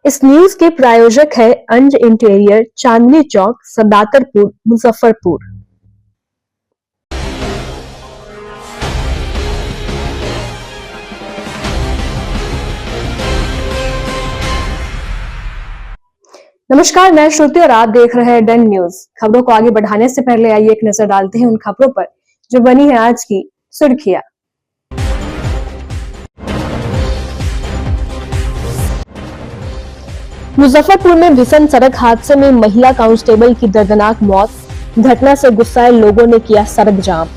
इस न्यूज के प्रायोजक है अंज इंटीरियर, चांदनी चौक, सदाकतपुर, मुजफ्फरपुर। नमस्कार, मैं श्रुति और आप देख रहे हैं डन न्यूज। खबरों को आगे बढ़ाने से पहले आइए एक नजर डालते हैं उन खबरों पर जो बनी है आज की सुर्खियां। मुजफ्फरपुर में भीषण सड़क हादसे में महिला कांस्टेबल की दर्दनाक मौत। घटना से गुस्साए लोगों ने किया सड़क जाम।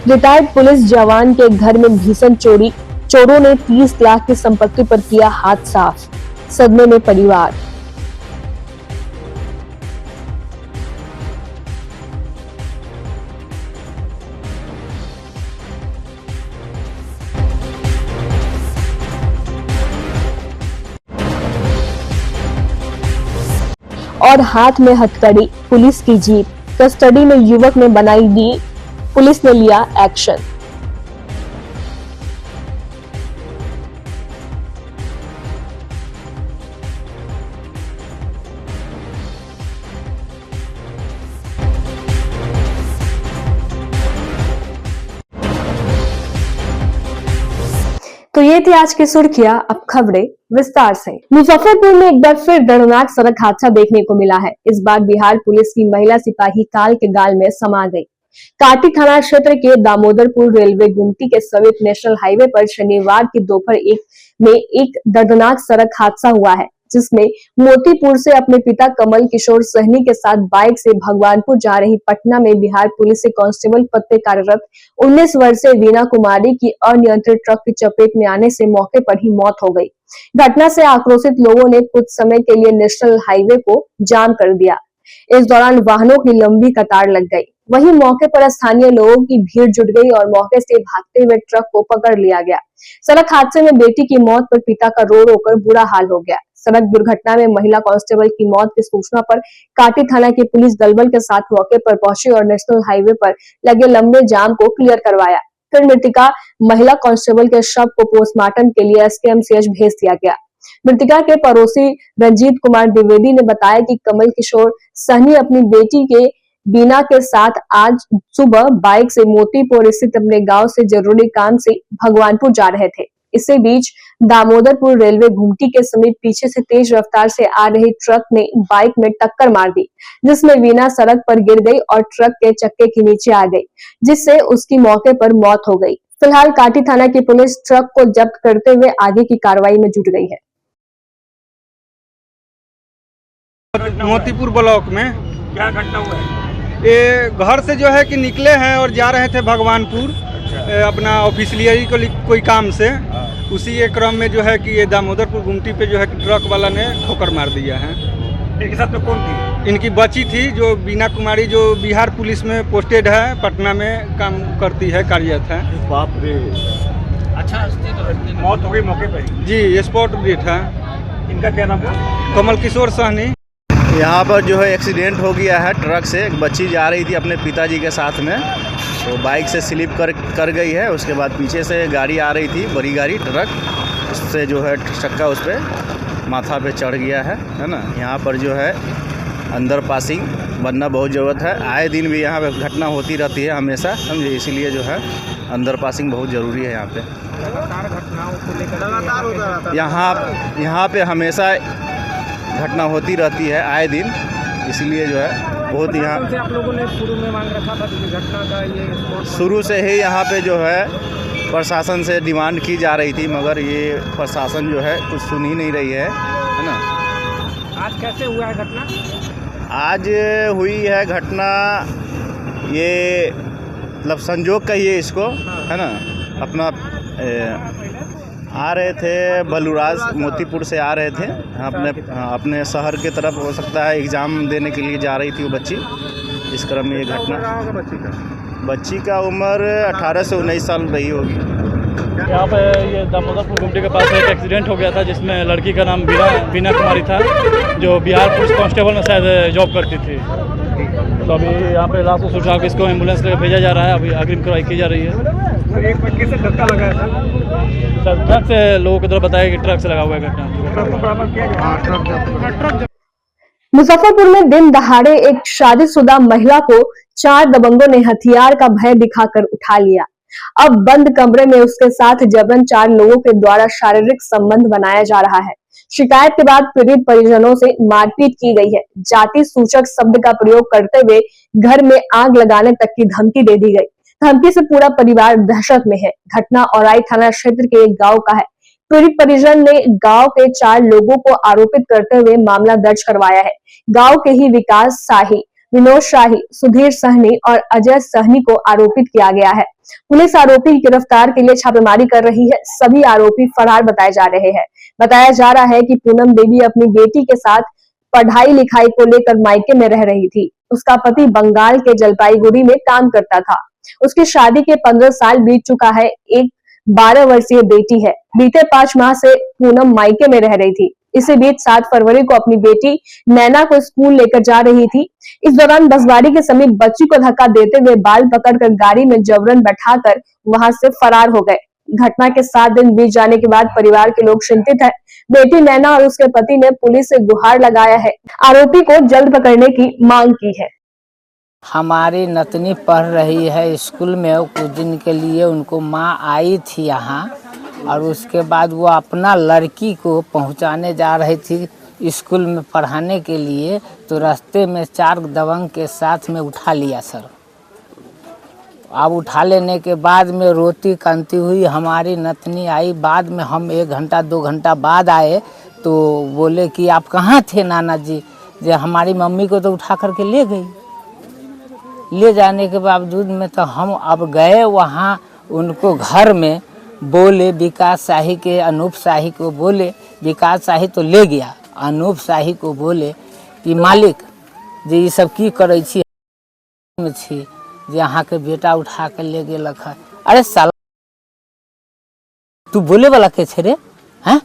रिटायर्ड पुलिस जवान के घर में भीषण चोरी। चोरों ने 30 लाख की संपत्ति पर किया हाथ साफ। सदमे में परिवार। और हाथ में हथकड़ी, पुलिस की जीप। कस्टडी में युवक ने बनाई डी, पुलिस ने लिया एक्शन। तो ये थी आज की सुर्खियां। अब खबरें विस्तार से। मुजफ्फरपुर में एक बार फिर दर्दनाक सड़क हादसा देखने को मिला है। इस बार बिहार पुलिस की महिला सिपाही काल के गाल में समा गई। काटी थाना क्षेत्र के दामोदरपुर रेलवे गुमटी के समीप नेशनल हाईवे पर शनिवार की दोपहर में एक दर्दनाक सड़क हादसा हुआ है, जिसमें मोतीपुर से अपने पिता कमल किशोर सहनी के साथ बाइक से भगवानपुर जा रही पटना में बिहार पुलिस के कांस्टेबल पद पे कार्यरत 19 वर्षीय वीना कुमारी की अनियंत्रित ट्रक की चपेट में आने से मौके पर ही मौत हो गई। घटना से आक्रोशित लोगों ने कुछ समय के लिए नेशनल हाईवे को जाम कर दिया। इस दौरान वाहनों की लंबी कतार लग गई। वहीं मौके पर स्थानीय लोगों की भीड़ जुट गई और मौके से भागते हुए ट्रक को पकड़ लिया गया। सड़क हादसे में बेटी की मौत पर पिता का रो रो कर बुरा हाल हो गया। सड़क दुर्घटना में महिला कांस्टेबल की मौत की सूचना पर काटी थाना की पुलिस दलबल के साथ मौके पर पहुंची और नेशनल हाईवे पर लगे लंबे जाम को क्लियर करवाया। फिर मृतका महिला कांस्टेबल के शव को पोस्टमार्टम के लिए एसकेएमसीएच भेज दिया गया। मृतका के पड़ोसी रंजीत कुमार द्विवेदी ने बताया कि कमल किशोर सहनी अपनी बेटी के बीना के साथ आज सुबह बाइक से मोतीपुर स्थित अपने गांव से जरूरी काम से भगवानपुर जा रहे थे। इसी बीच दामोदरपुर रेलवे घुमटी के समीप पीछे से तेज रफ्तार से आ रही ट्रक ने बाइक में टक्कर मार दी, जिसमें वीना सड़क पर गिर गई और ट्रक के चक्के के नीचे आ गई, जिससे उसकी मौके पर मौत हो गई। फिलहाल काटी थाना की पुलिस ट्रक को जब्त करते हुए आगे की कार्रवाई में जुट गई है। मोतीपुर ब्लॉक में क्या घटना हुआ है? ये घर से जो है कि निकले हैं और जा रहे थे भगवानपुर अपना ऑफिशियली कोई काम से। उसी के क्रम में जो है कि ये दामोदरपुर गुमटी पे जो है कि ट्रक वाला ने ठोकर मार दिया है। इनके साथ में कौन थी? इनकी बच्ची थी जो वीना कुमारी, जो बिहार पुलिस में पोस्टेड है, पटना में काम करती है, कार्यरत है। बाप रे। अच्छा, मौत हो गई मौके पर जी, स्पॉट डेथ है। इनका क्या नाम है? कमल किशोर सहनी। यहाँ पर जो है एक्सीडेंट हो गया है। ट्रक से एक बच्ची जा रही थी अपने पिताजी के साथ में, तो बाइक से स्लिप कर गई है। उसके बाद पीछे से गाड़ी आ रही थी, बड़ी गाड़ी ट्रक, उससे जो है चक्का उस पर माथा पे चढ़ गया है ना। यहाँ पर जो है अंडर पासिंग बनना बहुत ज़रूरत है। आए दिन भी यहाँ पे घटना होती रहती है हमेशा, समझे, इसीलिए जो है अंडर पासिंग बहुत ज़रूरी है। यहाँ पे लगातार घटनाओं को लेकर यहाँ पे हमेशा घटना होती रहती है आए दिन, इसलिए जो है बहुत यहाँ से आप लोगों ने शुरू में मांग रखा था कि घटना का ये शुरू से ही यहाँ पे जो है प्रशासन से डिमांड की जा रही थी, मगर ये प्रशासन जो है कुछ सुन ही नहीं रही है ना। आज कैसे हुआ है घटना? आज हुई है घटना, ये मतलब संजोग कहिए इसको, है ना। अपना आ रहे थे बलुराज, मोतीपुर से आ रहे थे अपने शहर के तरफ, हो सकता है एग्ज़ाम देने के लिए जा रही थी वो बच्ची। इस क्रम में ये घटना। बच्ची का उम्र 18 से 19 साल रही होगी। यहाँ पे ये दामोदरपुर गुमटी के पास एक एक्सीडेंट हो गया था जिसमें लड़की का नाम बीना कुमारी था, जो बिहार पुलिस कांस्टेबल में शायद जॉब करती थी। तो अभी यहाँ पे लाश को उठा के इसको एम्बुलेंस लेकर भेजा जा रहा है। अभी अग्रिम कार्रवाई की जा रही है। एक व्यक्ति से धक्का लगा है सर, ट्रक से लोगों की तरफ बताया कि ट्रक से लगा हुआ है घटना। मुजफ्फरपुर में दिन दहाड़े एक शादीशुदा महिला को 4 दबंगों ने हथियार का भय दिखाकर उठा लिया। अब बंद कमरे में उसके साथ जबरन 4 लोगों के द्वारा शारीरिक संबंध बनाया जा रहा है। शिकायत के बाद पीड़ित परिजनों से मारपीट की गई है। जाति सूचक शब्द का प्रयोग करते हुए घर में आग लगाने तक की धमकी दे दी गई। धमकी से पूरा परिवार दहशत में है। घटना औराई थाना क्षेत्र के एक गांव का है। पीड़ित परिजन ने गांव के 4 लोगों को आरोपित करते हुए मामला दर्ज करवाया है। गांव के ही विकास शाही, विनोद शाही, सुधीर सहनी और अजय सहनी को आरोपित किया गया है। पुलिस आरोपी की गिरफ्तार के लिए छापेमारी कर रही है। सभी आरोपी फरार बताए जा रहे हैं। बताया जा रहा है कि पूनम देवी अपनी बेटी के साथ पढ़ाई लिखाई को लेकर मायके में रह रही थी। उसका पति बंगाल के जलपाईगुड़ी में काम करता था। उसकी शादी के 15 साल बीत चुका है। एक 12 वर्षीय बेटी है। बीते 5 माह से पूनम मायके में रह रही थी। इसी बीच 7 फरवरी को अपनी बेटी नैना को स्कूल लेकर जा रही थी। इस दौरान बसवाड़ी के समीप बच्ची को धक्का देते हुए बाल पकड़कर गाड़ी में जबरन बैठाकर वहां से फरार हो गए। घटना के 7 दिन बीत जाने के बाद परिवार के लोग चिंतित हैं। बेटी नैना और उसके पति ने पुलिस से गुहार लगाया है। आरोपी को जल्द पकड़ने की मांग की है। हमारी नतनी पढ़ रही है स्कूल में। कुछ दिन के लिए उनको माँ आई थी यहाँ, और उसके बाद वो अपना लड़की को पहुँचाने जा रही थी स्कूल में पढ़ाने के लिए। तो रास्ते में 4 दबंग के साथ में उठा लिया सर। अब उठा लेने के बाद में रोती कांती हुई हमारी नतनी आई। बाद में हम 1 घंटा 2 घंटा बाद आए तो बोले कि आप कहाँ थे नाना जी? जो हमारी मम्मी को तो उठा करके ले गई। ले जाने के बावजूद में तो हम अब गए वहाँ उनको घर में, बोले विकास शाही के अनूप शाही को बोले। विकास शाही तो ले गया, अनूप शाही को बोले कि मालिक जे ये सब की करे छी जे यहाँ के बेटा उठा के ले गेलक है। अरे साला तू बोले वाला के छे रे? हैं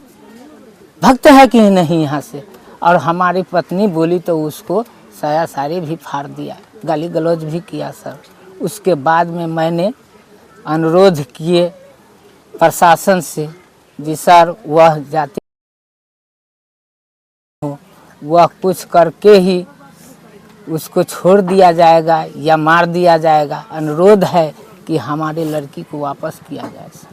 भक्त है कि नहीं यहाँ से? और हमारी पत्नी बोली तो उसको साया साड़ी भी फाड़ दिया, गाली गलौज भी किया सर। उसके बाद में मैंने अनुरोध किए प्रशासन से, जी सर वह जाति वह कुछ करके ही उसको छोड़ दिया जाएगा या मार दिया जाएगा। अनुरोध है कि हमारी लड़की को वापस किया जाए सर।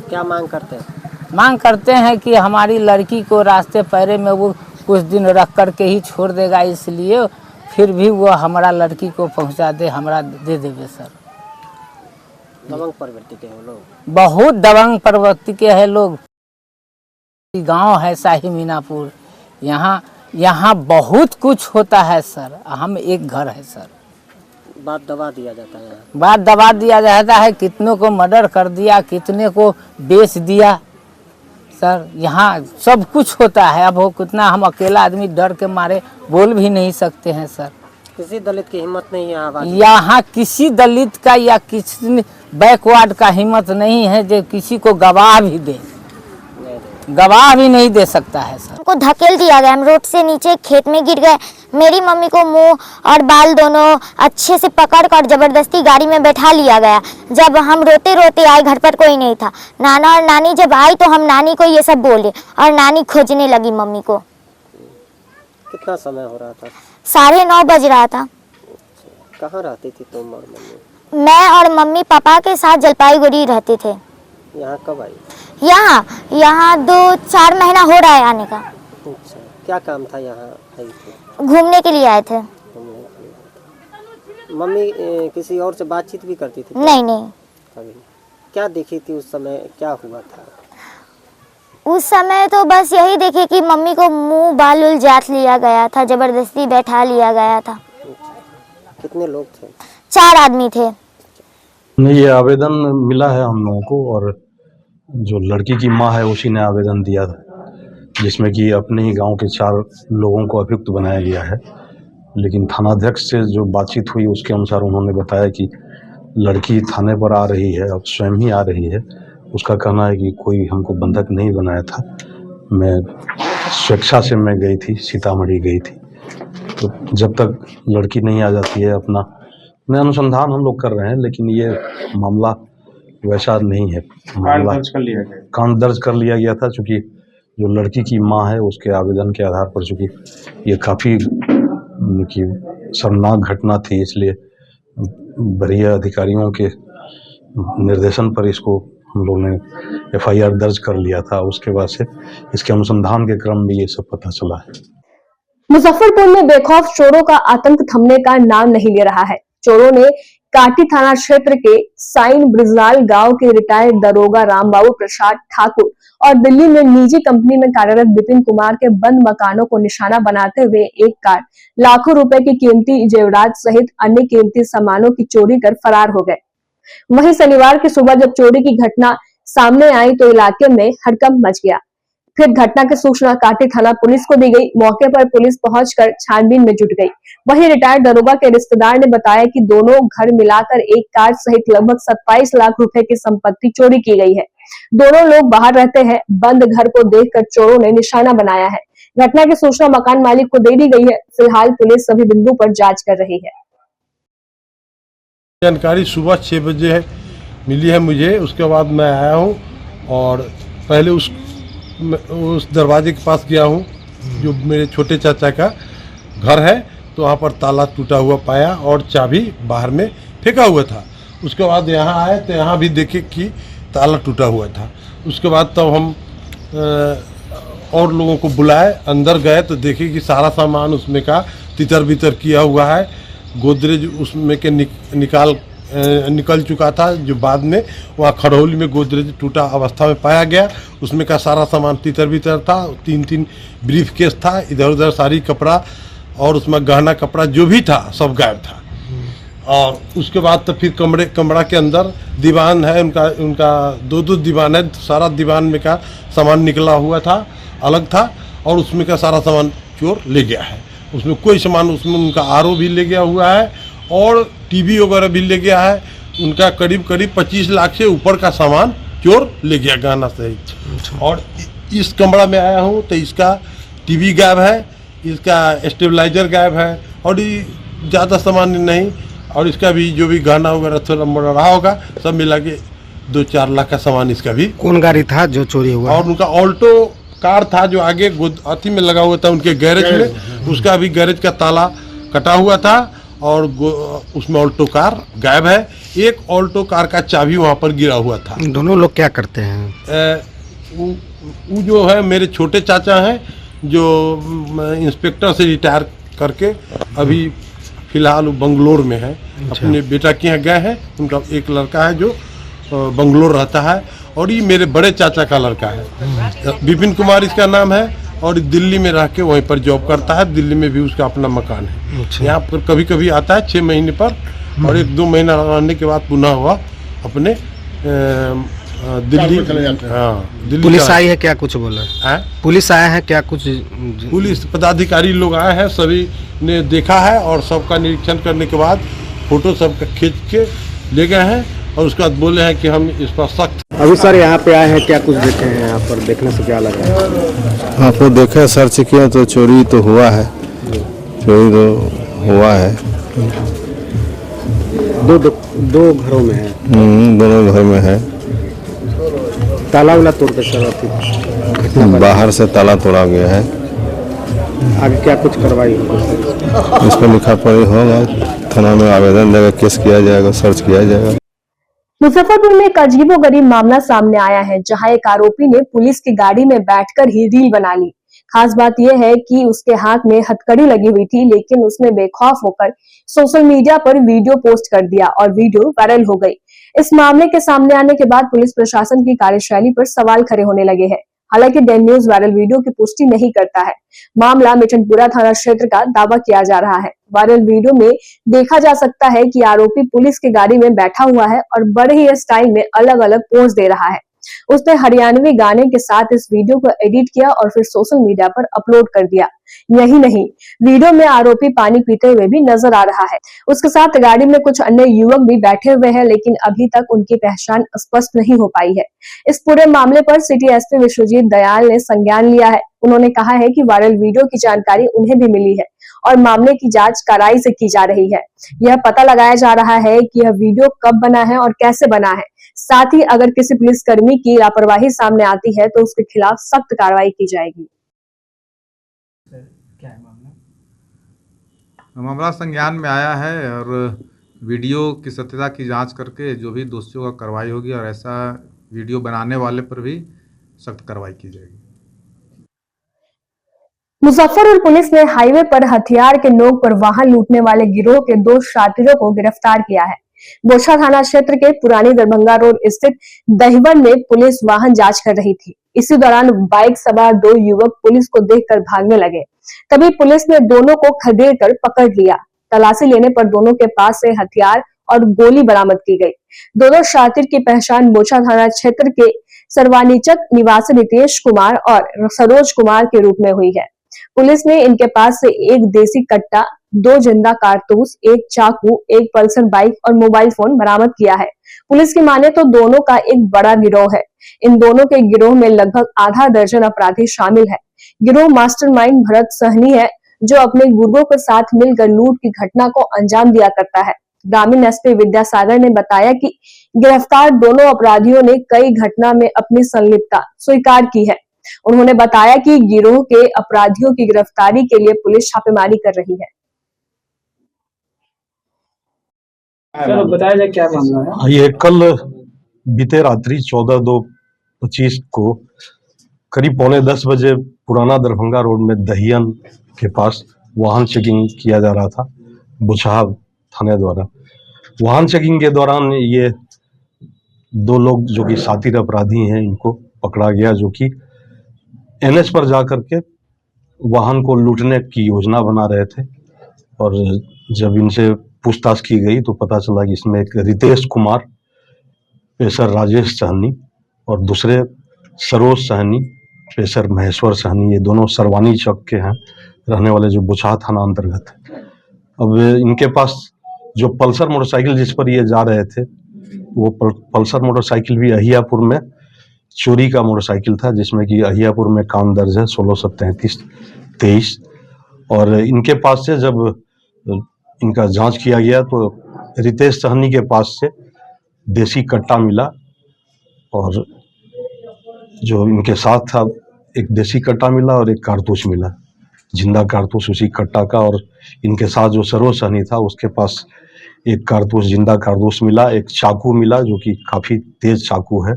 क्या मांग करते हैं? मांग करते हैं कि हमारी लड़की को रास्ते पैरे में वो कुछ दिन रख कर के ही छोड़ देगा, इसलिए फिर भी वो हमारा लड़की को पहुंचा दे, हमरा दे देवे सर। दबंग प्रवृत्ति के हैं लोग, बहुत दबंग प्रवृत्ति के हैं लोग। गांव है शाही मीनापुर, यहाँ बहुत कुछ होता है सर। हम एक घर है सर। बात दबा दिया जाता है। बात दबा दिया जाता है। कितनों को मर्डर कर दिया, कितने को बेच दिया सर। यहाँ सब कुछ होता है। अब वो कितना हम अकेला आदमी डर के मारे बोल भी नहीं सकते हैं सर। किसी दलित की हिम्मत नहीं है यहाँ किसी दलित का या किसी बैकवर्ड का हिम्मत नहीं है जो किसी को गवाह भी दे, गवाह भी नहीं दे सकता है सर। हमको धकेल दिया गया, हम रोड से नीचे खेत में गिर गए। मेरी मम्मी को मुंह और बाल दोनों अच्छे से पकड़ कर जबरदस्ती गाड़ी में बैठा लिया गया। जब हम रोते रोते आए, घर पर कोई नहीं था। नाना और नानी जब आई तो हम नानी को ये सब बोले और नानी खोजने लगी मम्मी को। कितना समय हो रहा था? 9:30 बज रहा था। कहाँ रहती थी तुम और मम्मी? मैं और मम्मी पापा के साथ जलपाईगुड़ी रहते थे। यहाँ कब आई? यहाँ 2-4 महीना हो रहा है आने का। अच्छा, क्या काम था यहाँ आई थी? घूमने के लिए आए थे। मम्मी किसी और से बातचीत भी करती थी? नहीं। कभी? क्या देखी थी उस समय, क्या हुआ था उस समय? तो बस यही देखे कि मम्मी को मुंह बाल उल जात लिया गया था, जबरदस्ती बैठा लिया गया था। कितने लोग थे? 4 आदमी थे। नहीं, ये आवेदन मिला है हम लोगों को, और जो लड़की की माँ है उसी ने आवेदन दिया था, जिसमें कि अपने ही गांव के 4 लोगों को अभियुक्त बनाया गया है। लेकिन थानाध्यक्ष से जो बातचीत हुई उसके अनुसार उन्होंने बताया कि लड़की थाने पर आ रही है, अब स्वयं ही आ रही है। उसका कहना है कि कोई हमको बंधक नहीं बनाया था, मैं स्वेच्छा से मैं गई थी, सीतामढ़ी गई थी। तो जब तक लड़की नहीं आ जाती है अपना अनुसंधान हम लोग कर रहे हैं, लेकिन ये मामला वैसा नहीं है। मामला कांड दर्ज कर लिया गया था, चूँकि जो लड़की की माँ है उसके आवेदन के आधार पर, चूँकि ये काफ़ी शर्मनाक घटना थी, इसलिए वरीय अधिकारियों के निर्देशन पर इसको हम लोगों ने FIR दर्ज कर लिया था। उसके बाद से इसके अनुसंधान के क्रम में ये सब पता चला है। मुजफ्फरपुर में बेखौफ चोरों का आतंक थमने का नाम नहीं ले रहा है। चोरों ने काटी थाना क्षेत्र के साइन ब्रिजलाल गांव के रिटायर्ड दरोगा रामबाबू प्रसाद ठाकुर और दिल्ली में निजी कंपनी में कार्यरत विपिन कुमार के बंद मकानों को निशाना बनाते हुए एक कार, लाखों रुपए की कीमती जेवरात सहित अन्य कीमती सामानों की चोरी कर फरार हो गए। वहीं शनिवार की सुबह जब चोरी की घटना सामने आई तो इलाके में हड़कंप मच गया। फिर घटना की सूचना काटी थाना पुलिस को दी गई। मौके पर पुलिस पहुंचकर छानबीन में जुट गई। वहीं रिटायर्ड दरोगा के रिश्तेदार ने बताया कि दोनों घर मिलाकर एक कार सहित लगभग 27 लाख रुपए की संपत्ति चोरी की गई है। दोनों लोग बाहर रहते हैं। बंद घर को देखकर चोरों ने निशाना बनाया है। घटना की सूचना मकान मालिक को दे दी गई है। फिलहाल पुलिस सभी बिंदु पर जाँच कर रही है। जानकारी सुबह 6 बजे मिली है मुझे। उसके बाद मैं आया हूँ और पहले उस दरवाजे के पास गया हूँ जो मेरे छोटे चाचा का घर है, तो वहाँ पर ताला टूटा हुआ पाया और चाबी बाहर में फेंका हुआ था। उसके बाद यहाँ आए तो यहाँ भी देखे कि ताला टूटा हुआ था। उसके बाद तब हम और लोगों को बुलाए, अंदर गए तो देखे कि सारा सामान उसमें का तितर बितर किया हुआ है। गोदरेज उसमें के निकल चुका था, जो बाद में वहाँ खड़ौली में गोदरेज टूटा अवस्था में पाया गया। उसमें का सारा सामान तितर बितर था। 3 ब्रीफ केस था, इधर उधर सारी कपड़ा और उसमें गहना कपड़ा जो भी था सब गायब था। और उसके बाद तो फिर कमरा के अंदर दीवान है, उनका 2 दीवान है। सारा दीवान में का सामान निकला हुआ था, अलग था, और उसमें का सारा सामान चोर ले गया है। उसमें कोई सामान, उसमें उनका RO भी ले गया हुआ है और टीवी वगैरह भी ले गया है। उनका करीब 25 लाख से ऊपर का सामान चोर ले गया, गहना सहित। और इस कमरा में आया हूँ तो इसका टीवी गायब है, इसका स्टेबलाइजर गायब है और ज़्यादा सामान नहीं। और इसका भी जो भी गहना वगैरह थोड़ा मोड़ा रहा होगा, सब मिला के 2-4 लाख का सामान इसका भी। कौन गाड़ी था जो चोरी हुआ? और उनका ऑल्टो कार था जो आगे अथी में लगा हुआ था उनके गैरेज में, उसका भी गैरेज का ताला कटा हुआ था और उसमें ऑल्टो कार गायब है। एक ऑल्टो कार का चाबी वहाँ पर गिरा हुआ था। दोनों लोग क्या करते हैं? वो जो है मेरे छोटे चाचा हैं, जो इंस्पेक्टर से रिटायर करके अभी फिलहाल वो बंगलोर में है। अपने बेटा के यहाँ गए हैं। उनका एक लड़का है जो बंगलोर रहता है और ये मेरे बड़े चाचा का लड़का है, विपिन कुमार इसका नाम है, और दिल्ली में रह के वहीं पर जॉब करता है। दिल्ली में भी उसका अपना मकान है। यहाँ पर कभी कभी आता है 6 महीने पर, और 1-2 महीना रहने के बाद पुनः हुआ अपने दिल्ली। हाँ, दिल्ली। पुलिस आई है क्या, कुछ बोला है? पुलिस आया है क्या कुछ? पुलिस पदाधिकारी लोग आए हैं, सभी ने देखा है और सबका निरीक्षण करने के बाद फोटो सबका खींच के ले गए हैं और उसके बाद बोले हैं कि हम इस पर सख्त। अभी सर यहाँ पे आए हैं, क्या कुछ देखे हैं यहाँ पर? देखने से क्या लगा? यहाँ पर देखे, सर्च किया तो चोरी तो हुआ है, चोरी तो हुआ है। दो घरों में है? दोनों घर में है। ताला वाला तोड़ के सर बाहर से ताला तोड़ा गया है। आगे क्या कुछ कार्रवाई होगी? इस पर लिखा पढ़ी होगा, थाना में आवेदन देगा, केस किया जाएगा, सर्च किया जाएगा। मुजफ्फरपुर में एक अजीबोगरीब मामला सामने आया है, जहां एक आरोपी ने पुलिस की गाड़ी में बैठकर ही रील बना ली। खास बात यह है कि उसके हाथ में हथकड़ी लगी हुई थी, लेकिन उसने बेखौफ होकर सोशल मीडिया पर वीडियो पोस्ट कर दिया और वीडियो वायरल हो गई। इस मामले के सामने आने के बाद पुलिस प्रशासन की कार्यशैली पर सवाल खड़े होने लगे हैं। हालांकि डेन न्यूज वायरल वीडियो की पुष्टि नहीं करता है। मामला मिठनपुरा थाना क्षेत्र का दावा किया जा रहा है। वायरल वीडियो में देखा जा सकता है कि आरोपी पुलिस की गाड़ी में बैठा हुआ है और बड़े ही स्टाइल में अलग अलग पोज दे रहा है। उसने हरियाणवी गाने के साथ इस वीडियो को एडिट किया और फिर सोशल मीडिया पर अपलोड कर दिया। यही नहीं, वीडियो में आरोपी पानी पीते हुए भी नजर आ रहा है। उसके साथ गाड़ी में कुछ अन्य युवक भी बैठे हुए हैं, लेकिन अभी तक उनकी पहचान स्पष्ट नहीं हो पाई है। इस पूरे मामले पर सिटी एसपी विश्वजीत दयाल ने संज्ञान लिया है। उन्होंने कहा है कि वायरल वीडियो की जानकारी उन्हें भी मिली है और मामले की जांच कड़ाई से की जा रही है। यह पता लगाया जा रहा है कि यह वीडियो कब बना है और कैसे बना है। साथ ही अगर किसी पुलिसकर्मी की लापरवाही सामने आती है तो उसके खिलाफ सख्त कार्रवाई की जाएगी। मामला संज्ञान में आया है और वीडियो की सत्यता की जांच करके जो भी दोषियों का कार्रवाई होगी और ऐसा वीडियो बनाने वाले पर भी सख्त कार्रवाई की जाएगी। मुजफ्फरपुर पुलिस ने हाईवे पर हथियार के नोक पर वाहन लूटने वाले गिरोह के 2 शातिरों को गिरफ्तार किया है। बोछा थाना क्षेत्र के पुरानी दरभंगा रोड स्थित दहिवन में पुलिस वाहन जांच कर रही थी। इसी दौरान बाइक सवार 2 युवक पुलिस को देखकर भागने लगे। तभी पुलिस ने दोनों को खदेड़ कर पकड़ लिया। तलाशी लेने पर दोनों के पास से हथियार और गोली बरामद की गई। दोनों शातिर की पहचान बोछा थाना क्षेत्र के सरवानीचक निवासी नितेश कुमार और सरोज कुमार के रूप में हुई है। पुलिस ने इनके पास से एक देसी कट्टा, 2 जिंदा कारतूस, एक चाकू, एक पल्सर बाइक और मोबाइल फोन बरामद किया है। पुलिस की माने तो दोनों का एक बड़ा गिरोह है। इन दोनों के गिरोह में लगभग आधा दर्जन अपराधी शामिल है। गिरोह मास्टरमाइंड भरत सहनी है, जो अपने गुर्गों के साथ मिलकर लूट की घटना को अंजाम दिया करता है। ग्रामीण एसपी विद्यासागर ने बताया कि गिरफ्तार दोनों अपराधियों ने कई घटना में अपनी संलिप्तता स्वीकार की है। उन्होंने बताया कि गिरोह के अपराधियों की गिरफ्तारी के लिए पुलिस छापेमारी कर रही है। चलो बताया जाए क्या मामला है। ये कल बीते रात्रि 14/2/25 को करीब 9:45 बजे पुराना दरभंगा रोड में दहियन के पास वाहन चेकिंग किया जा रहा था बुछहा थाने द्वारा। वाहन चेकिंग के दौरान ये 2 लोग जो कि शातिर अपराधी हैं, इनको पकड़ा गया, जो कि एनएच पर जाकर के वाहन को लूटने की योजना बना रहे थे। और जब इनसे पूछताछ की गई तो पता चला कि इसमें एक रितेश कुमार, पेशर राजेश सहनी और दूसरे सरोज सहनी, पेशर महेश्वर सहनी, ये दोनों सरवानी चौक के हैं, रहने वाले, जो बुछहा थाना अंतर्गत है। अब इनके पास जो पल्सर मोटरसाइकिल जिस पर ये जा रहे थे, वो पल्सर मोटरसाइकिल भी अहियापुर में चोरी का मोटरसाइकिल था, जिसमें कि अहियापुर में काम दर्ज है 16/33/23। और इनके पास से जब इनका जांच किया गया तो रितेश सहनी के पास से देसी कट्टा मिला और जो इनके साथ था एक देसी कट्टा मिला और एक कारतूस मिला, जिंदा कारतूस उसी कट्टा का। और इनके साथ जो सरोज सहनी था उसके पास एक कारतूस, जिंदा कारतूस मिला, एक चाकू मिला जो कि काफ़ी तेज चाकू है,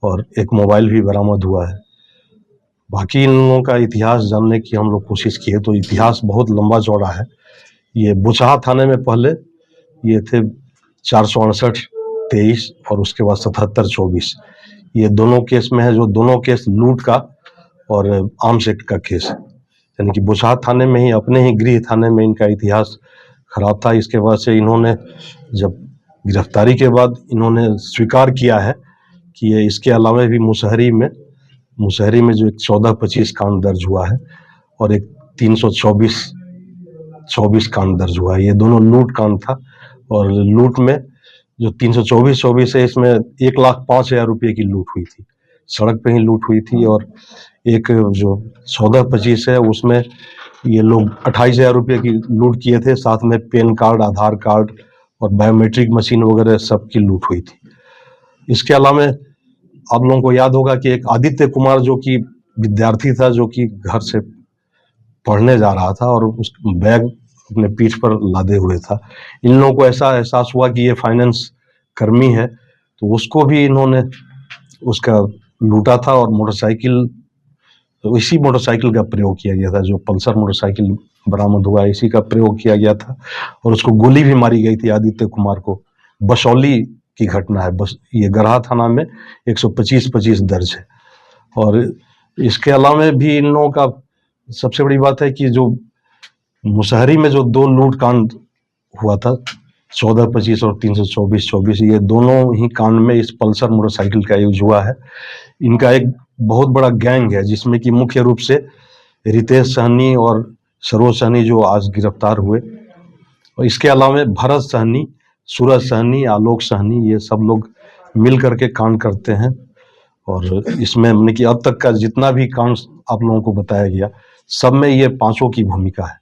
और एक मोबाइल भी बरामद हुआ है। बाकी इन लोगों का इतिहास जानने की हम लोग कोशिश किए तो इतिहास बहुत लंबा चौड़ा है। ये बुछहा थाने में पहले ये थे 468/23 और उसके बाद 77/24, ये दोनों केस में है, जो दोनों केस लूट का और आर्म्स एक्ट का केस है। यानी कि बुछहा थाने में ही, अपने ही गृह थाने में इनका इतिहास खराब था। इसके बाद से इन्होंने, जब गिरफ्तारी के बाद इन्होंने स्वीकार किया है कि ये इसके अलावा भी मुसहरी में जो एक 14/25 कांड दर्ज हुआ है और एक 324/24 कांड दर्ज हुआ है। ये दोनों लूट कांड था और लूट में जो 324/24 है, इसमें 1,05,000 रुपये की लूट हुई थी, सड़क पे ही लूट हुई थी। और एक जो 14/25 है उसमें ये लोग 28,000 रुपये की लूट किए थे, साथ में पैन कार्ड, आधार कार्ड और बायोमेट्रिक मशीन वगैरह सब की लूट हुई थी। इसके अलावा आप लोगों को याद होगा कि एक आदित्य कुमार जो कि विद्यार्थी था, जो कि घर से पढ़ने जा रहा था और उस बैग अपने पीठ पर लादे हुए था। इन लोगों को ऐसा एहसास हुआ कि ये फाइनेंस कर्मी है, तो उसको भी इन्होंने उसका लूटा था और मोटरसाइकिल, तो इसी मोटरसाइकिल का प्रयोग किया गया था, जो पल्सर मोटरसाइकिल बरामद हुआ इसी का प्रयोग किया गया था। और उसको गोली भी मारी गई थी आदित्य कुमार को। बसौली की घटना है, बस ये गरहा थाना में 125/25 दर्ज है। और इसके अलावा भी इन लोगों का सबसे बड़ी बात है कि जो मुसहरी में जो 2 लूट कांड हुआ था, 1425 और 324-24 ये दोनों ही कांड में इस पल्सर मोटरसाइकिल का यूज हुआ है। इनका एक बहुत बड़ा गैंग है जिसमें कि मुख्य रूप से रितेश सहनी और सरोज सहनी जो आज गिरफ्तार हुए, और इसके अलावा भरत सहनी, सूरज सहनी, आलोक सहनी, ये सब लोग मिल करके कांड करते हैं। और इसमें मतलब कि अब तक का जितना भी कांड आप लोगों को बताया गया, सब में ये पांचों की भूमिका है।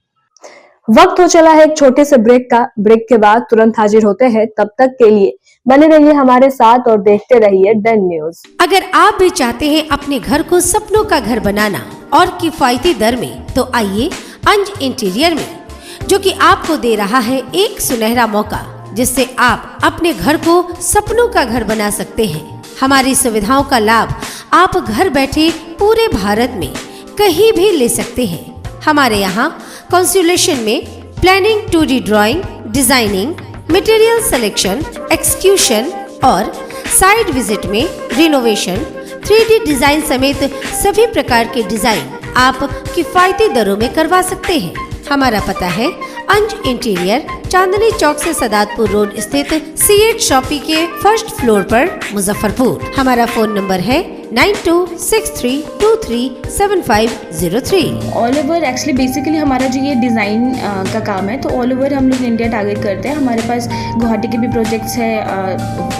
वक्त हो चला है एक छोटे से ब्रेक का। ब्रेक के बाद तुरंत हाजिर होते हैं। तब तक के लिए बने रहिए हमारे साथ और देखते रहिए डन न्यूज। अगर आप भी चाहते हैं अपने घर को सपनों का घर बनाना और किफायती दर में, तो आइए अंज इंटीरियर में, जो कि आपको दे रहा है एक सुनहरा मौका, जिससे आप अपने घर को सपनों का घर बना सकते हैं। हमारी सुविधाओं का लाभ आप घर बैठे पूरे भारत में कहीं भी ले सकते हैं। हमारे यहाँ कंसुलेशन में planning, 2D drawing, designing, material selection, execution और साइट विजिट में रिनोवेशन, 3D डिजाइन समेत सभी प्रकार के डिजाइन आप किफायती दरों में करवा सकते हैं। हमारा पता है अंज इंटीरियर, चांदनी चौक से सदातपुर रोड स्थित C8 शॉपी के फर्स्ट फ्लोर पर, मुजफ्फरपुर। हमारा फोन नंबर है 9263237503। ऑल ओवर एक्चुअली बेसिकली हमारा जो ये डिज़ाइन का काम है, तो ऑल ओवर हम लोग इंडिया टारगेट करते हैं। हमारे पास गुवाहाटी के भी प्रोजेक्ट्स है,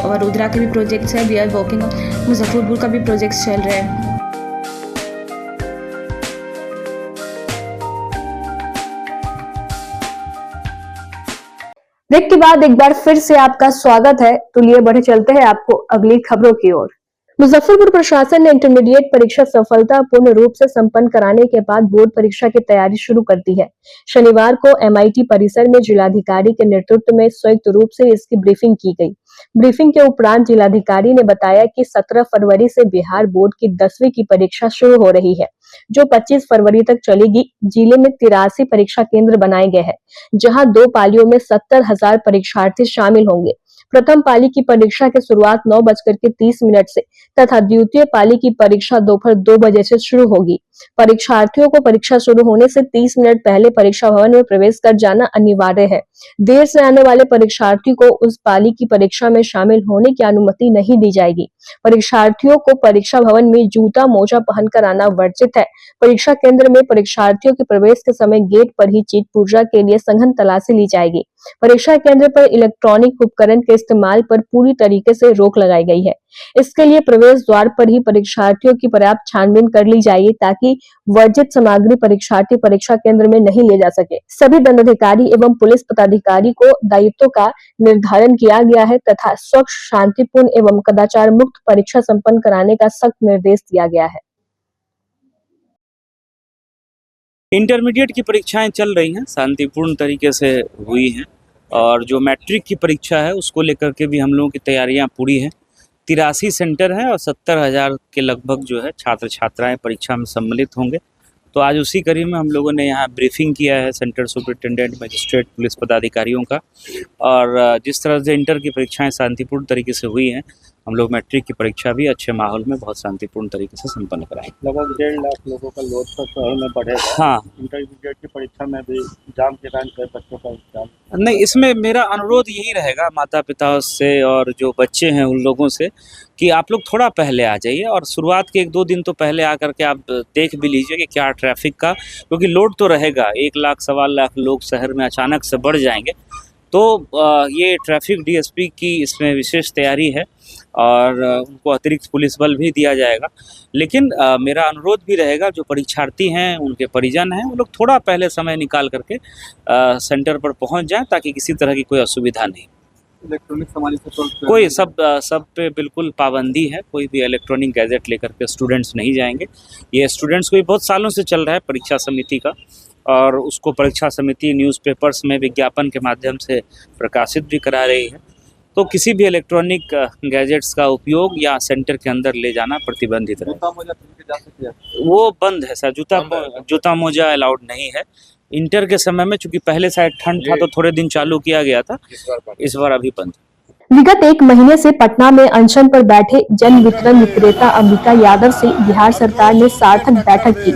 वडोदरा के भी प्रोजेक्ट्स है, वी आर वर्किंग, मुजफ्फरपुर का भी प्रोजेक्ट्स चल रहा है। ब्रेक के बाद एक बार फिर से आपका स्वागत है। तो लिए बढ़े चलते हैं आपको अगली खबरों की ओर। मुजफ्फरपुर प्रशासन ने इंटरमीडिएट परीक्षा सफलतापूर्ण रूप से संपन्न कराने के बाद बोर्ड परीक्षा की तैयारी शुरू कर दी है। शनिवार को MIT परिसर में जिलाधिकारी के नेतृत्व में संयुक्त रूप से इसकी ब्रीफिंग की गई। ब्रीफिंग के उपरांत जिलाधिकारी ने बताया कि 17 फरवरी से बिहार बोर्ड की 10वीं की परीक्षा शुरू हो रही है, जो 25 फरवरी तक चलेगी। जिले में 83 परीक्षा केंद्र बनाए गए हैं, जहां 2 पालियों में 70,000 परीक्षार्थी शामिल होंगे। प्रथम पाली की परीक्षा की शुरुआत 9:30 से तथा द्वितीय पाली की परीक्षा दोपहर 2 बजे से शुरू होगी। परीक्षार्थियों को परीक्षा शुरू होने से 30 मिनट पहले परीक्षा भवन में प्रवेश कर जाना अनिवार्य है। देर से आने वाले परीक्षार्थी को उस पाली की परीक्षा में शामिल होने की अनुमति नहीं दी जाएगी। परीक्षार्थियों को परीक्षा भवन में जूता मोजा पहनकर आना वर्जित है। परीक्षा केंद्र में परीक्षार्थियों के प्रवेश के समय गेट पर ही चीट पूजा के लिए सघन तलाशी ली जाएगी। परीक्षा केंद्र पर इलेक्ट्रॉनिक उपकरण के इस्तेमाल पर पूरी तरीके से रोक लगाई गई है। इसके लिए प्रवेश द्वार पर ही परीक्षार्थियों की पर्याप्त छानबीन कर ली जाएगी, ताकि वर्जित सामग्री परीक्षार्थी परीक्षा केंद्र में नहीं ले जा सके। सभी दंडाधिकारी एवं पुलिस पदाधिकारी को दायित्वों का निर्धारण किया गया है तथा स्वच्छ, शांतिपूर्ण एवं कदाचार मुक्त परीक्षा संपन्न कराने का सख्त निर्देश दिया गया है। इंटरमीडिएट की परीक्षाएं चल रही हैं, शांतिपूर्ण तरीके से हुई हैं, और जो मैट्रिक की परीक्षा है उसको लेकर के भी हम लोगों की तैयारियां पूरी हैं। 83 सेंटर हैं और 70,000 के लगभग जो है छात्र छात्राएं परीक्षा में सम्मिलित होंगे। तो आज उसी कड़ी में हम लोगों ने यहाँ ब्रीफिंग किया है सेंटर सुपरिटेंडेंट, मजिस्ट्रेट, पुलिस पदाधिकारियों का। और जिस तरह से इंटर की परीक्षाएं शांतिपूर्ण तरीके से हुई हैं, हम लोग मैट्रिक की परीक्षा भी अच्छे माहौल में बहुत शांतिपूर्ण तरीके से संपन्न कराएंगे। लगभग 1.5 लाख लोगों का लोड तो शहर में बढ़ेगा। हाँ, इंटरमीडिएट की परीक्षा में भी एग्जाम के कारण कई बच्चों का एग्जाम नहीं, इसमें मेरा अनुरोध यही रहेगा माता पिता से और जो बच्चे हैं उन लोगों से कि आप लोग थोड़ा पहले आ जाइए, और शुरुआत के 1-2 दिन तो पहले आकर के आप देख भी लीजिए कि क्या ट्रैफिक का, क्योंकि लोड तो रहेगा। 1 लाख 1.25 लाख लोग शहर में अचानक से बढ़ जाएंगे। तो ये ट्रैफिक DSP की इसमें विशेष तैयारी है और उनको अतिरिक्त पुलिस बल भी दिया जाएगा। लेकिन मेरा अनुरोध भी रहेगा, जो परीक्षार्थी हैं, उनके परिजन हैं, वो लोग थोड़ा पहले समय निकाल करके सेंटर पर पहुंच जाएं, ताकि किसी तरह की कोई असुविधा नहीं। इलेक्ट्रॉनिक सामान से कोई सब पे बिल्कुल पाबंदी है। कोई भी इलेक्ट्रॉनिक गैजेट लेकर के स्टूडेंट्स नहीं जाएंगे। ये स्टूडेंट्स को भी बहुत सालों से चल रहा है परीक्षा समिति का, और उसको परीक्षा समिति न्यूज़पेपर्स में विज्ञापन के माध्यम से प्रकाशित भी करा रही है। तो किसी भी इलेक्ट्रॉनिक गैजेट्स का उपयोग या सेंटर के अंदर ले जाना प्रतिबंधित है। वो बंद है सर, जूता मोजा अलाउड नहीं है। इंटर के समय में चूंकि पहले शायद ठंड था तो थोड़े दिन चालू किया गया था, इस बार अभी बंद। विगत एक महीने से पटना में अनशन पर बैठे जन वितरण विक्रेता अंबिका यादव से बिहार सरकार ने सार्थक बैठक की,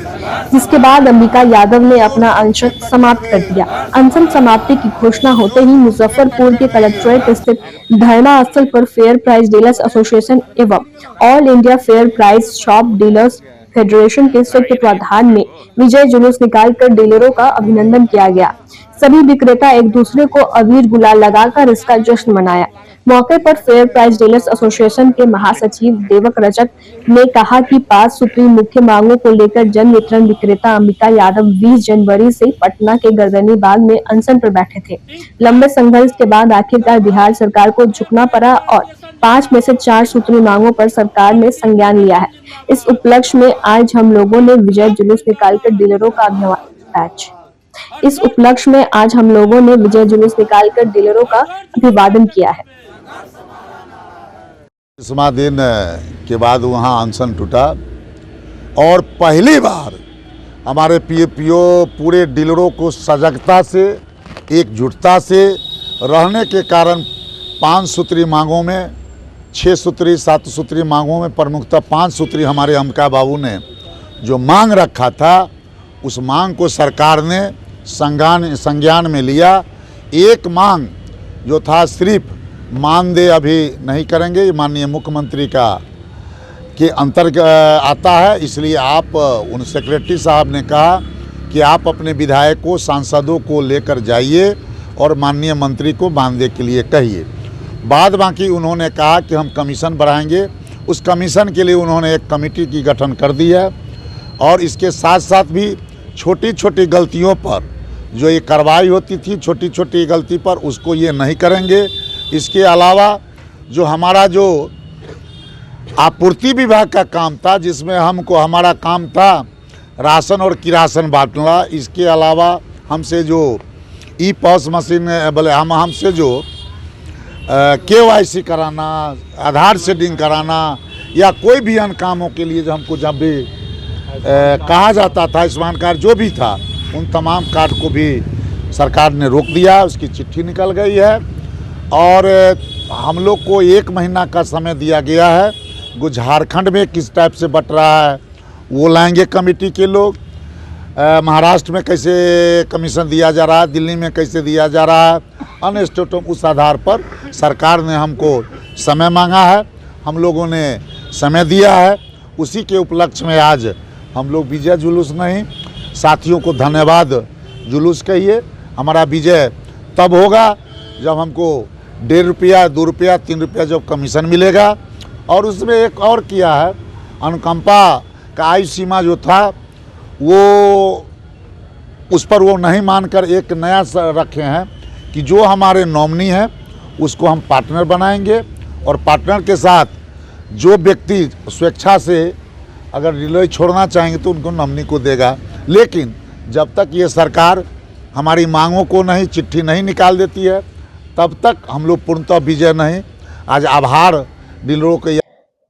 जिसके बाद अंबिका यादव ने अपना अनशन समाप्त कर दिया। अनशन समाप्ति की घोषणा होते ही मुजफ्फरपुर के कलेक्ट्रेट स्थित धरना स्थल पर फेयर प्राइस डीलर्स एसोसिएशन एवं all India fair price shop dealers federation के संयुक्त तत्वाधान में विजय जुलूस निकालकर डीलरों का अभिनंदन किया गया। सभी विक्रेता एक दूसरे को अबीर गुलाल लगाकर इसका जश्न मनाया। मौके पर फेयर प्राइस डीलर्स एसोसिएशन के महासचिव देवक रजक ने कहा कि 5 सूत्री मुख्य मांगों को लेकर जन वितरण विक्रेता अंबिका यादव 20 जनवरी से पटना के गर्दनी बाग में अनशन पर बैठे थे। लंबे संघर्ष के बाद आखिरकार बिहार सरकार को झुकना पड़ा और 5 में से 4 सूत्री मांगों पर सरकार ने संज्ञान लिया है। इस उपलक्ष्य में आज हम लोगों ने विजय जुलूस निकालकर डीलरों का अभिवादन किया है। इसमा दिन के बाद वहाँ अनशन टूटा और पहली बार हमारे पीएपीओ पूरे डीलरों को सजगता से एकजुटता से रहने के कारण 5 सूत्री मांगों में 6 सूत्री 7 सूत्री मांगों में प्रमुखता 5 सूत्री हमारे अंबिका बाबू ने जो मांग रखा था उस मांग को सरकार ने संज्ञान में लिया। एक मांग जो था सिर्फ मानदेय अभी नहीं करेंगे, माननीय मुख्यमंत्री के अंतर्गत आता है, इसलिए आप उन सेक्रेटरी साहब ने कहा कि आप अपने विधायकों सांसदों को लेकर जाइए और माननीय मंत्री को मानदेय के लिए कहिए। बाद बाकी उन्होंने कहा कि हम कमीशन बढ़ाएंगे। उस कमीशन के लिए उन्होंने एक कमेटी की गठन कर दी है और इसके साथ साथ भी छोटी छोटी गलतियों पर जो ये कार्रवाई होती थी, छोटी छोटी गलती पर उसको ये नहीं करेंगे। इसके अलावा जो हमारा जो आपूर्ति विभाग का काम था, जिसमें हमारा काम था राशन और किरासन बांटना, इसके अलावा हमसे जो ई-पॉस मशीन बोले हमसे जो KYC कराना, आधार सेटिंग कराना या कोई भी अन्य कामों के लिए जो हमको जब भी कहा जाता था, आयुष्मान कार्ड जो भी था, उन तमाम कार्ड को भी सरकार ने रोक दिया। उसकी चिट्ठी निकल गई है और हम लोग को 1 महीना का समय दिया गया है। वो झारखंड में किस टाइप से बट रहा है वो लाएंगे कमेटी के लोग। महाराष्ट्र में कैसे कमीशन दिया जा रहा है, दिल्ली में कैसे दिया जा रहा है, अन्य स्टेटों उस आधार पर सरकार ने हमको समय मांगा है, हम लोगों ने समय दिया है। उसी के उपलक्ष्य में आज हम लोग विजय जुलूस नहीं, साथियों को धन्यवाद जुलूस कहिए। हमारा विजय तब होगा जब हमको 1.5 रुपया 2 रुपया 3 रुपया जब कमीशन मिलेगा। और उसमें एक और किया है, अनुकंपा का आयु सीमा जो था वो उस पर वो नहीं मानकर एक नया रखे हैं कि जो हमारे नॉमिनी हैं उसको हम पार्टनर बनाएंगे और पार्टनर के साथ जो व्यक्ति स्वेच्छा से अगर रिले छोड़ना चाहेंगे तो उनको नॉमिनी को देगा। लेकिन जब तक ये सरकार हमारी मांगों को नहीं, चिट्ठी नहीं निकाल देती है, तब तक हम लोग पूर्णतः विजय नहीं। आज आभार डीलरों के।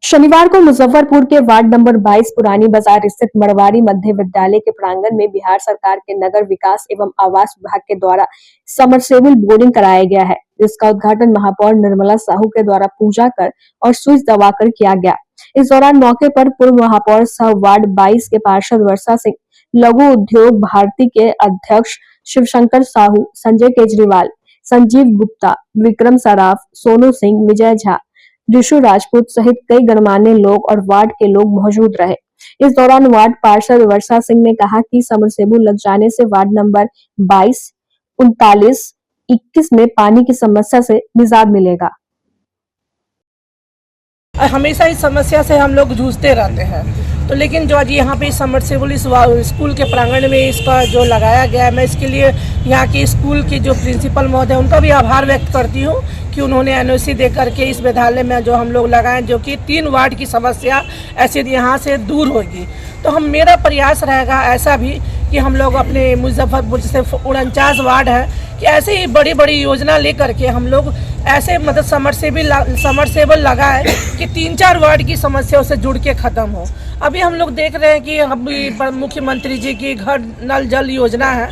शनिवार को मुजफ्फरपुर के वार्ड नंबर 22 पुरानी बाजार स्थित मरवारी मध्य विद्यालय के प्रांगण में बिहार सरकार के नगर विकास एवं आवास विभाग के द्वारा समरसेबल बोरिंग कराया गया है, जिसका उद्घाटन महापौर निर्मला साहू के द्वारा पूजा कर और स्विच दबाकर किया गया। इस दौरान मौके पर पूर्व महापौर सह वार्ड 22 के पार्षद वर्षा सिंह, लघु उद्योग भारती के अध्यक्ष शिवशंकर साहू, संजय केजरीवाल, संजीव गुप्ता, विक्रम सराफ, सोनू सिंह, विजय झा, ऋषु राजपूत सहित कई गणमान्य लोग और वार्ड के लोग मौजूद रहे। इस दौरान वार्ड पार्षद वर्षा सिंह ने कहा कि समरसेबुल लग जाने से वार्ड नंबर 22, 39, 21 में पानी की समस्या से निजात मिलेगा। हमेशा इस समस्या से हम लोग जूझते रहते हैं, तो लेकिन जो आज यहाँ पे समरसेबल इस स्कूल के प्रांगण में इसका जो लगाया गया है, मैं इसके लिए यहाँ के स्कूल के जो प्रिंसिपल महोदय उनका भी आभार व्यक्त करती हूँ कि उन्होंने एनओसी दे करके इस विद्यालय में जो हम लोग लगाए, जो कि 3 वार्ड की समस्या ऐसे यहाँ से दूर होगी। तो हम मेरा प्रयास रहेगा ऐसा भी कि हम लोग अपने मुजफ्फरपुर से 49 वार्ड है कि ऐसे ही बड़ी बड़ी योजना लेकर के हम लोग ऐसे मतलब समरसेबल लगाए कि 3-4 वार्ड की समस्याओं से जुड़ के ख़त्म हो। अभी हम लोग देख रहे हैं कि अभी मुख्यमंत्री जी की घर नल जल योजना है,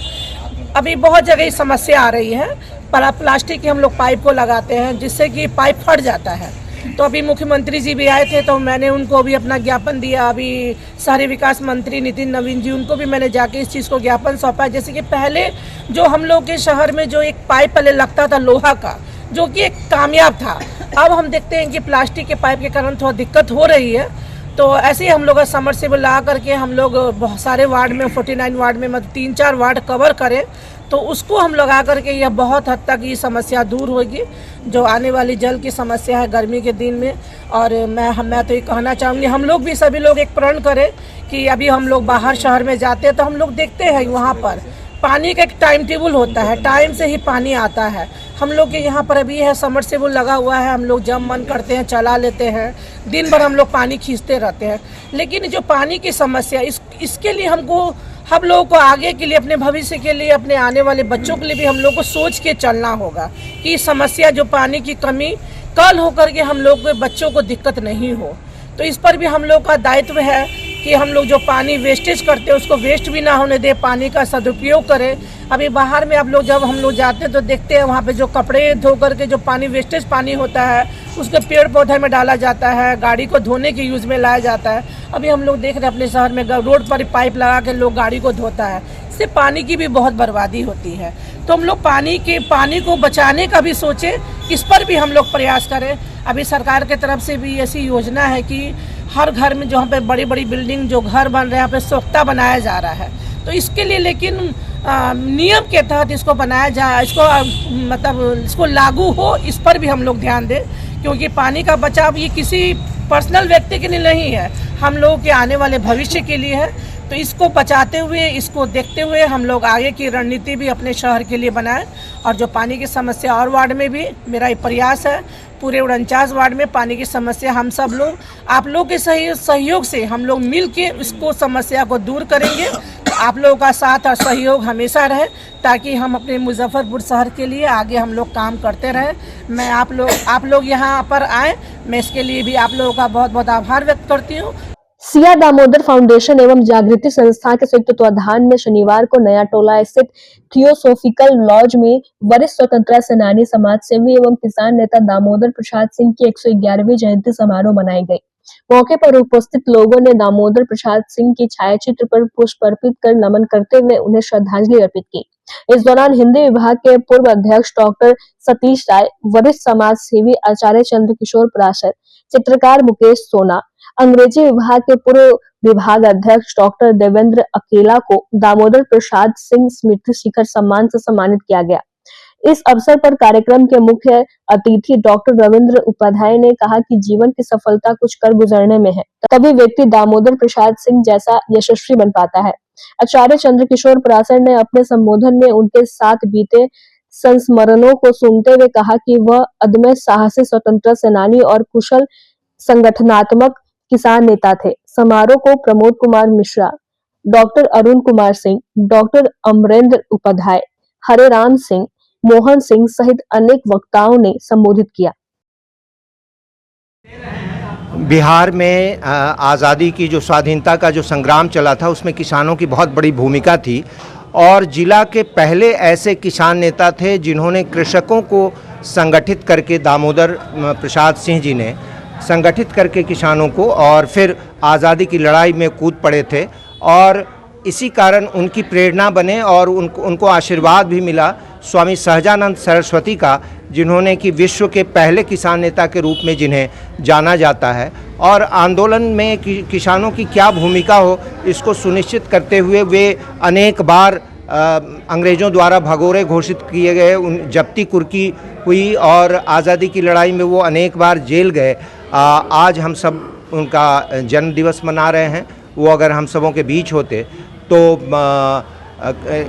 अभी बहुत जगह समस्या आ रही है, प्लास्टिक के हम लोग पाइप को लगाते हैं, जिससे कि पाइप फट जाता है। तो अभी मुख्यमंत्री जी भी आए थे, तो मैंने उनको भी अपना ज्ञापन दिया। अभी शहरी विकास मंत्री नितिन नवीन जी, उनको भी मैंने जाके इस चीज़ को ज्ञापन सौंपा। जैसे कि पहले जो हम लोग के शहर में जो एक पाइप पहले लगता था लोहा का, जो कि एक कामयाब था, अब हम देखते हैं कि प्लास्टिक के पाइप के कारण थोड़ा दिक्कत हो रही है। तो ऐसे ही हम लोग सबमर्सिबल ला करके हम लोग बहुत सारे वार्ड में 49 वार्ड में मतलब 3-4 वार्ड कवर करें, तो उसको हम लगा करके यह बहुत हद तक ये समस्या दूर होगी, जो आने वाली जल की समस्या है गर्मी के दिन में। और मैं तो ये कहना चाहूँगी, हम लोग भी सभी लोग एक प्रण करें कि अभी हम लोग बाहर शहर में जाते हैं तो हम लोग देखते हैं वहाँ पर पानी का एक टाइम टेबल होता है, टाइम से ही पानी आता है। हम लोग के यहाँ पर अभी है सबमर्सिबल लगा हुआ है, हम लोग जब मन करते हैं चला लेते हैं, दिन भर हम लोग पानी खींचते रहते हैं। लेकिन जो पानी की समस्या इसके लिए हम लोगों को आगे के लिए, अपने भविष्य के लिए, अपने आने वाले बच्चों के लिए भी हम लोग को सोच के चलना होगा कि समस्या जो पानी की कमी कल होकर के हम लोग के बच्चों को दिक्कत नहीं हो। तो इस पर भी हम लोग का दायित्व है कि हम लोग जो पानी वेस्टेज करते हैं उसको वेस्ट भी ना होने दे, पानी का सदुपयोग करें। अभी बाहर में जब हम लोग जाते हैं तो देखते हैं वहाँ पे जो कपड़े धो करके जो पानी वेस्टेज पानी होता है उसको पेड़ पौधे में डाला जाता है, गाड़ी को धोने के यूज़ में लाया जाता है। अभी हम लोग देख रहे हैं अपने शहर में रोड पर पाइप लगा के लोग गाड़ी को धोता है, इससे पानी की भी बहुत बर्बादी होती है। तो हम लोग पानी को बचाने का भी सोचें, इस पर भी हम लोग प्रयास करें। अभी सरकार की तरफ से भी ऐसी योजना है कि हर घर में जहाँ पे बड़ी बड़ी बिल्डिंग जो घर बन रहे हैं यहाँ पे सोख्ता बनाया जा रहा है। तो इसके लिए लेकिन नियम के तहत इसको बनाया जाए, इसको लागू हो, इस पर भी हम लोग ध्यान दें। क्योंकि पानी का बचाव ये किसी पर्सनल व्यक्ति के लिए नहीं है, हम लोगों के आने वाले भविष्य के लिए है। तो इसको बचाते हुए, इसको देखते हुए हम लोग आगे की रणनीति भी अपने शहर के लिए बनाएं। और जो पानी की समस्या और वार्ड में भी मेरा ये प्रयास है, पूरे 49 वार्ड में पानी की समस्या हम सब लोग आप लोग के सहयोग से हम लोग मिल के इसको समस्या को दूर करेंगे। तो आप लोगों का साथ और सहयोग हमेशा रहे, ताकि हम अपने मुजफ्फरपुर शहर के लिए आगे हम लोग काम करते रहें। मैं आप लोग यहाँ पर आए, मैं इसके लिए भी आप लोगों का बहुत बहुत आभार व्यक्त करती हूँ। सिया दामोदर फाउंडेशन एवं जागृति संस्था के संयुक्त तत्वाधान में शनिवार को नया टोला स्थित थियोसोफिकल लॉज में वरिष्ठ स्वतंत्रता सेनानी, समाज सेवी एवं किसान नेता दामोदर प्रसाद सिंह की 111वीं जयंती समारोह मनाई गई। मौके पर उपस्थित लोगों ने दामोदर प्रसाद सिंह की छायाचित्र पर पुष्प अर्पित कर नमन करते हुए उन्हें श्रद्धांजलि अर्पित की। इस दौरान हिंदी विभाग के पूर्व अध्यक्ष डॉक्टर सतीश राय, वरिष्ठ समाज सेवी आचार्य चंद्रकिशोर पराशर, चित्रकार मुकेश सोना, अंग्रेजी विभाग के पूर्व विभाग अध्यक्ष डॉक्टर देवेंद्र अकेला को दामोदर प्रसाद सिंह स्मृति शिखर सम्मान से सम्मानित किया गया। इस अवसर पर कार्यक्रम के मुख्य अतिथि डॉक्टर रविंद्र उपाध्याय ने कहा कि जीवन की सफलता कुछ कर गुजरने में है, तभी व्यक्ति दामोदर प्रसाद सिंह जैसा यशस्वी बन पाता है। आचार्य चंद्रकिशोर पराशर ने अपने संबोधन में उनके साथ बीते संस्मरणों को सुनते हुए कहा कि वह अदम्य साहसी स्वतंत्रता सेनानी और कुशल संगठनात्मक किसान नेता थे। समारोह को प्रमोद कुमार मिश्रा, डॉक्टर अरुण कुमार सिंह, डॉक्टर अमरेंद्र उपाध्याय, हरे राम सिंह, मोहन सिंह सहित अनेक वक्ताओं ने संबोधित किया। बिहार में आज़ादी की जो स्वाधीनता का जो संग्राम चला था उसमें किसानों की बहुत बड़ी भूमिका थी और जिला के पहले ऐसे किसान नेता थे जिन्होंने कृषकों को संगठित करके, दामोदर प्रसाद सिंह जी ने संगठित करके किसानों को, और फिर आज़ादी की लड़ाई में कूद पड़े थे और इसी कारण उनकी प्रेरणा बने और उनको आशीर्वाद भी मिला स्वामी सहजानंद सरस्वती का, जिन्होंने कि विश्व के पहले किसान नेता के रूप में जिन्हें जाना जाता है। और आंदोलन में किसानों की क्या भूमिका हो इसको सुनिश्चित करते हुए वे अनेक बार अंग्रेज़ों द्वारा भगोरे घोषित किए गए, जब्ती कुर्की हुई और आज़ादी की लड़ाई में वो अनेक बार जेल गए। आज हम सब उनका जन्म दिवस मना रहे हैं। वो अगर हम सबों के बीच होते तो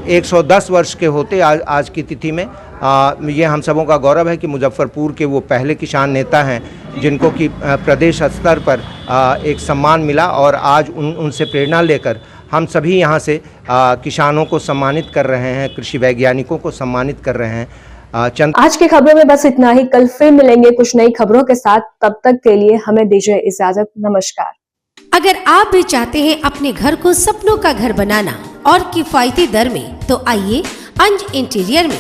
110 वर्ष के होते आज की तिथि में। ये हम सबों का गौरव है कि मुजफ्फरपुर के वो पहले किसान नेता हैं जिनको कि प्रदेश स्तर पर एक सम्मान मिला और आज उनसे प्रेरणा लेकर हम सभी यहाँ से किसानों को सम्मानित कर रहे हैं, कृषि वैज्ञानिकों को सम्मानित कर रहे हैं। आज की खबरों में बस इतना ही। कल फिर मिलेंगे कुछ नई खबरों के साथ, तब तक के लिए हमें दीजिए इजाजत। नमस्कार। अगर आप भी चाहते हैं अपने घर को सपनों का घर बनाना और किफायती दर में, तो आइए अंज इंटीरियर में,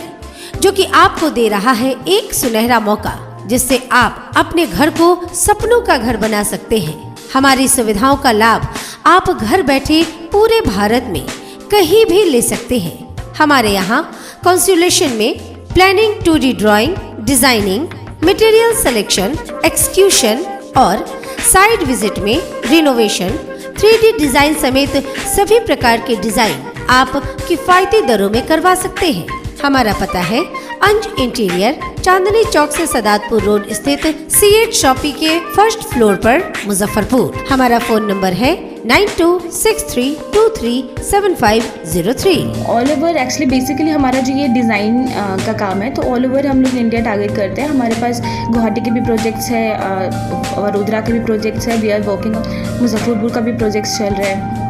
जो कि आपको दे रहा है एक सुनहरा मौका, जिससे आप अपने घर को सपनों का घर बना सकते हैं। हमारी सुविधाओं का लाभ आप घर बैठे पूरे भारत में कहीं भी ले सकते हैं। हमारे यहाँ कंसुलेशन में planning, 2D drawing, designing, material selection, execution और साइट विजिट में रिनोवेशन, 3D डिजाइन समेत सभी प्रकार के डिजाइन आप किफायती दरों में करवा सकते हैं। हमारा पता है अंज इंटीरियर, चांदनी चौक से सदातपुर रोड स्थित C8 शॉपी के फर्स्ट फ्लोर पर, मुजफ्फरपुर। हमारा फोन नंबर है 9263237503। ऑल ओवर एक्चुअली बेसिकली हमारा जो ये डिज़ाइन का काम है, तो ऑल ओवर हम लोग इंडिया टारगेट करते हैं। हमारे पास गुवाहाटी के भी प्रोजेक्ट्स है, वडोदरा के भी प्रोजेक्ट्स है, वी आर वर्किंग, मुजफ्फरपुर का भी प्रोजेक्ट्स चल रहा है।